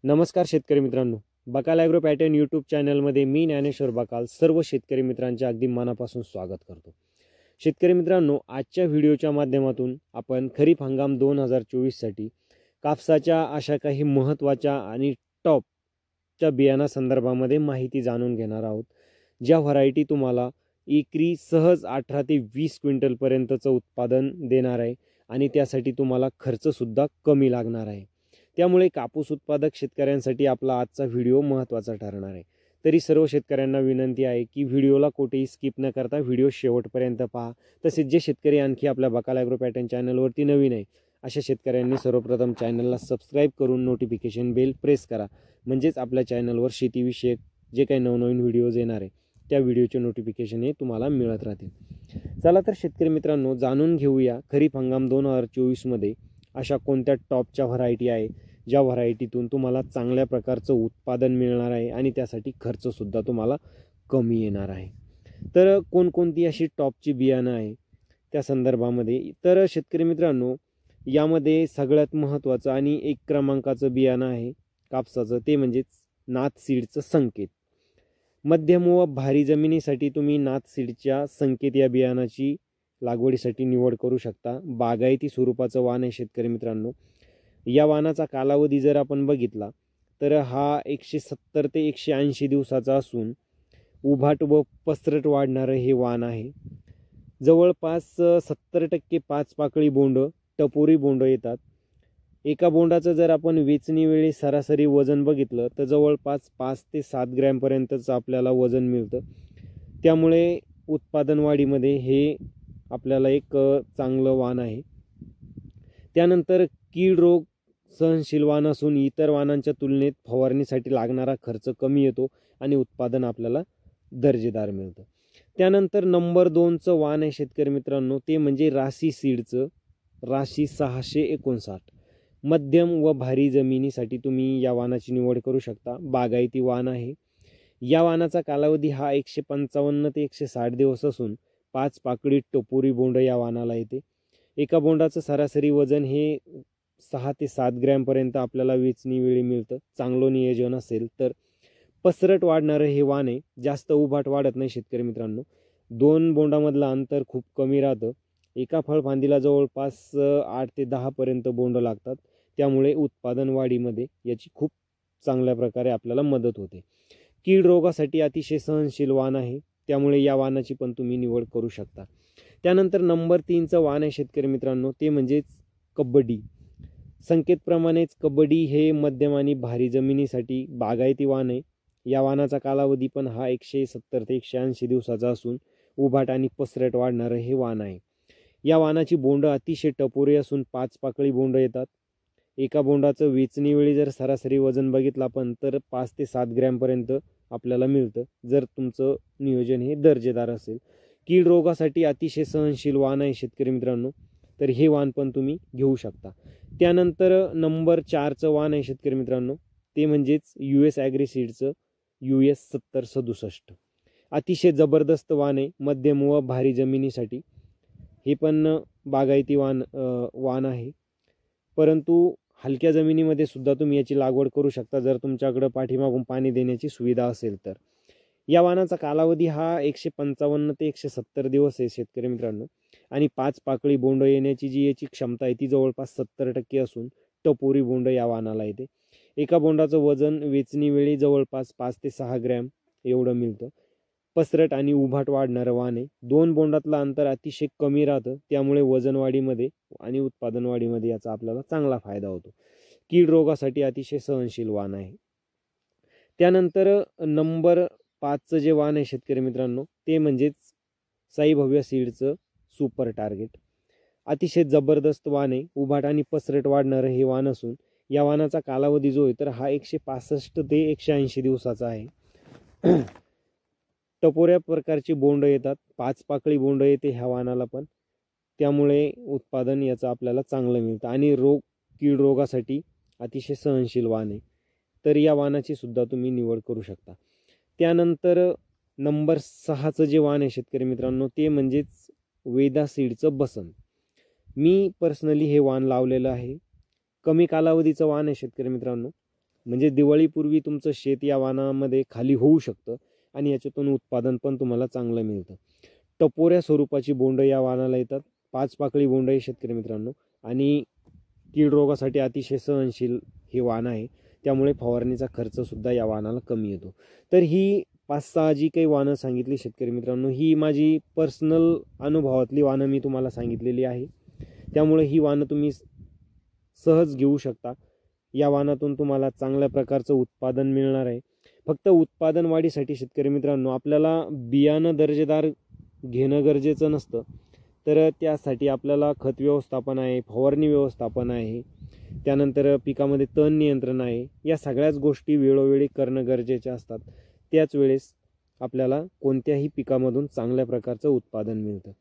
नमस्कार शेतकरी मित्रांनो, बकाल ॲग्रो पॅटर्न यूट्यूब चॅनलमध्ये मी ज्ञानेश्वर बकाल सर्व शेतकरी मित्रांचे अगदी मनापासून स्वागत करतो। शेतकरी मित्रांनो, आजच्या व्हिडिओच्या माध्यमातून आपण खरीप हंगाम 2024 साठी कापसाच्या अशा काही महत्त्वाच्या आणि टॉपच्या बियाणा संदर्भामध्ये माहिती जाणून घेणार आहोत, ज्या व्हरायटी तुम्हाला एकरी सहज 18 ते 20 क्विंटल पर्यंतचं उत्पादन देणार आहे आणि त्यासाठी तुम्हाला खर्च सुद्धा कमी लागणार आहे। त्यामुळे कापूस उत्पादक शेतकऱ्यांसाठी आपला आजचा व्हिडिओ महत्त्वाचा ठरणार आहे। तरी सर्व शेतकऱ्यांना विनंती आहे की व्हिडिओला कोठेही स्किप न करता व्हिडिओ शेवटपर्यंत पहा। तसेच जे शेतकरी आणखी आपल्या बकाल ॲग्रो पॅटर्न चॅनलवरती नवीन आहे अशा शेतकऱ्यांनी सर्वप्रथम चॅनलला सबस्क्राईब करून नोटिफिकेशन बेल प्रेस करा, म्हणजेच आपल्या चॅनलवर शेतीविषयक जे काही नवनवीन व्हिडिओज येणार आहे त्या व्हिडिओचे नोटिफिकेशन हे तुम्हाला मिळत राहतील। चला तर शेतकरी मित्रांनो, जाणून घेऊया खरीप हंगाम 2024 मध्ये अशा कोणत्या टॉपच्या व्हरायटी आहे ज्या व्हरायटीतून तुम्हाला चांगल्या प्रकारचं उत्पादन मिळणार आहे आणि त्यासाठी खर्च सुद्धा तुम्हाला कमी येणार आहे। तर कोणकोणती अशी टॉपची बियाणं आहे त्या संदर्भामध्ये, तर शेतकरी मित्रांनो, यामध्ये सगळ्यात महत्त्वाचं आणि 1 क्रमांकाचं बियाणं आहे कापसाचं, ते म्हणजेच नाथ सीडचं संकेत। मध्यम व भारी जमिनीसाठी तुम्ही नाथ सीडच्या संकेत या बियाणाची लागवडीसाठी निवड करू शकता। बागायती स्वरूपाचं वाण आहे शेतकरी मित्रांनो। या वाणाचा कालावधी जर आपण बघितला तर हा 170 ते 180 दिवसाचा असून उभाट व पसरट वाढणारं हे वाण आहे। जवळपास 70% 5 पाकळी बोंड, टपोरी बोंड येतात। एका बोंडाचं जर आपण वेचणी वेळी सरासरी वजन बघितलं तर जवळपास 5 ते 7 ग्रॅम पर्यंतच आपल्याला वजन मिळतं। त्यामुळे उत्पादन वाढीमध्ये हे आपल्याला एक चांगलं वाण आहे। त्यानंतर कीड रोग सहनशील वाण असून इतर वाणांच्या तुलनेत फवारणीसाठी लागणारा खर्च कमी येतो आणि उत्पादन आपल्याला दर्जेदार मिळतं। त्यानंतर नंबर 2चं वाण आहे शेतकरी मित्रांनो, ते म्हणजे राशी सीडचं राशी 659। मध्यम व भारी जमिनीसाठी तुम्ही या वाणाची निवड करू शकता। बागायती वाण आहे। या वाणाचा कालावधी हा 155 ते 160 दिवस असून 5 पाकळी टपोरी बोंड या वाणाला येते। एका बोंडाचं सरासरी वजन हे 6 ते 7 ग्रॅम पर्यंत आपल्याला वेचणी वेळी मिळतं, चांगलं नियोजन असेल तर। पसरट वाढणारं हे वाण आहे, जास्त उभाट वाढत नाही शेतकरी मित्रांनो। 2 बोंडामधलं अंतर खूप कमी राहतं। एका फळफांदीला जवळपास 8 ते 10 पर्यंत बोंड लागतात। त्यामुळे उत्पादन वाढीमध्ये याची खूप चांगल्या प्रकारे आपल्याला मदत होते। कीड रोगासाठी अतिशय सहनशील वाण आहे, त्यामुळे या वाणाची पण तुम्ही निवड करू शकता। त्यानंतर नंबर 3चं वाण आहे शेतकरी मित्रांनो, ते म्हणजेच कबड्डी। संकेतप्रमाणेच कबड्डी हे मध्यम आणि भारी जमिनीसाठी बागायती वाण आहे। या वाणाचा कालावधी पण हा 170 ते 180 दिवसाचा असून उभाट आणि पसरट वाढणारं हे वाण आहे। या वाणाची बोंड अतिशय टपोरी असून 5 पाकळी बोंड येतात। एका बोंडाचं वेचणी वेळी जर सरासरी वजन बघितलं आपण तर 5 ते 7 ग्रॅम पर्यंत आपल्याला मिळतं, जर तुमचं नियोजन हे दर्जेदार असेल। कीड रोगासाठी अतिशय सहनशील वाण आहे शेतकरी मित्रांनो, तर हे वाण पण तुम्ही घेऊ शकता। त्यानंतर नंबर 4चं वाण आहे शेतकरी मित्रांनो, ते म्हणजेच US ॲग्री सीडचं US 7067। अतिशय जबरदस्त वाण आहे मध्यम व भारी जमिनीसाठी। हे पण बागायती वाण आहे, परंतु हलक्या जमिनीमध्ये सुद्धा तुम्ही याची लागवड करू शकता जर तुमच्याकडे पाठीमागून पाणी देण्याची सुविधा असेल तर। या वाणाचा कालावधी हा 155 ते 170 दिवस आहे शेतकरी मित्रांनो, आणि 5 पाकळी बोंड येण्याची जी याची क्षमता आहे ती जवळपास 70% असून टपोरी बोंड या वाणाला येते। एका बोंडाचं वजन वेचणी वेळी जवळपास 5 ते 6 ग्रॅम एवढं मिळतं। पसरट आणि उभाट वाढणारं वाण आहे। 2 बोंडातलं अंतर अतिशय कमी राहतं, त्यामुळे वजन वाढीमध्ये आणि उत्पादन वाढीमध्ये याचा आपल्याला चांगला फायदा होतो। कीड रोगासाठी अतिशय सहनशील वाण आहे। त्यानंतर नंबर 5चं जे वाण आहे शेतकरी मित्रांनो, ते म्हणजेच साई भव्य सीडचं सुपर टार्गेट। अतिशय जबरदस्त वाण आहे, उभाट आणि पसरट वाढणारं हे वाण असून या वाणाचा कालावधी जो आहे तर हा 165 ते 180 दिवसाचा आहे। टपोऱ्या प्रकारची बोंड येतात, 5 पाकळी बोंड येते ह्या वाणाला पण, त्यामुळे उत्पादन याचं आपल्याला चांगलं मिळतं आणि कीड रोगासाठी अतिशय सहनशील वाण आहे, तर या वाणाची सुद्धा तुम्ही निवड करू शकता। त्यानंतर नंबर 6चं जे वाण आहे शेतकरी मित्रांनो, ते म्हणजेच वेदा सीडचं बसंत। मी पर्सनली हे वाण लावलेलं आहे। कमी कालावधीचं वाण आहे शेतकरी मित्रांनो, म्हणजे दिवाळीपूर्वी तुमचं शेत या वाणामध्ये खाली होऊ शकतं आणि याच्यातून उत्पादन पण तुम्हाला चांगलं मिळतं. टपोऱ्या स्वरूपाची बोंड या वाणाला येतात. 5 पाकळी बोंड आहे शेतकरी मित्रांनो आणि कीड रोगासाठी अतिशय सहनशील हे वाण आहे. त्यामुळे फवारणीचा खर्चसुद्धा या वाणाला कमी येतो. तर ही 5-6 जी काही वाणं सांगितली शेतकरी मित्रांनो, ही माझी पर्सनल अनुभवातली वाणं मी तुम्हाला सांगितलेली आहे. त्यामुळे ही वाणं तुम्ही सहज घेऊ शकता. या वाणातून तुम्हाला चांगल्या प्रकारचं उत्पादन मिळणार आहे. फक्त उत्पादन वाढीसाठी शेतकरी मित्रांनो आपल्याला बियाणं दर्जेदार घेणं गरजेचं नसतं. तर त्यासाठी आपल्याला खत व्यवस्थापन आहे, फवारणी व्यवस्थापन आहे, त्यानंतर पिकामध्ये तण नियंत्रण आहे. या सगळ्याच गोष्टी वेळोवेळी करणं गरजेचे असतात. त्याच वेळेस आपल्याला कोणत्याही पिकामधून चांगल्या प्रकारचं उत्पादन मिळतं.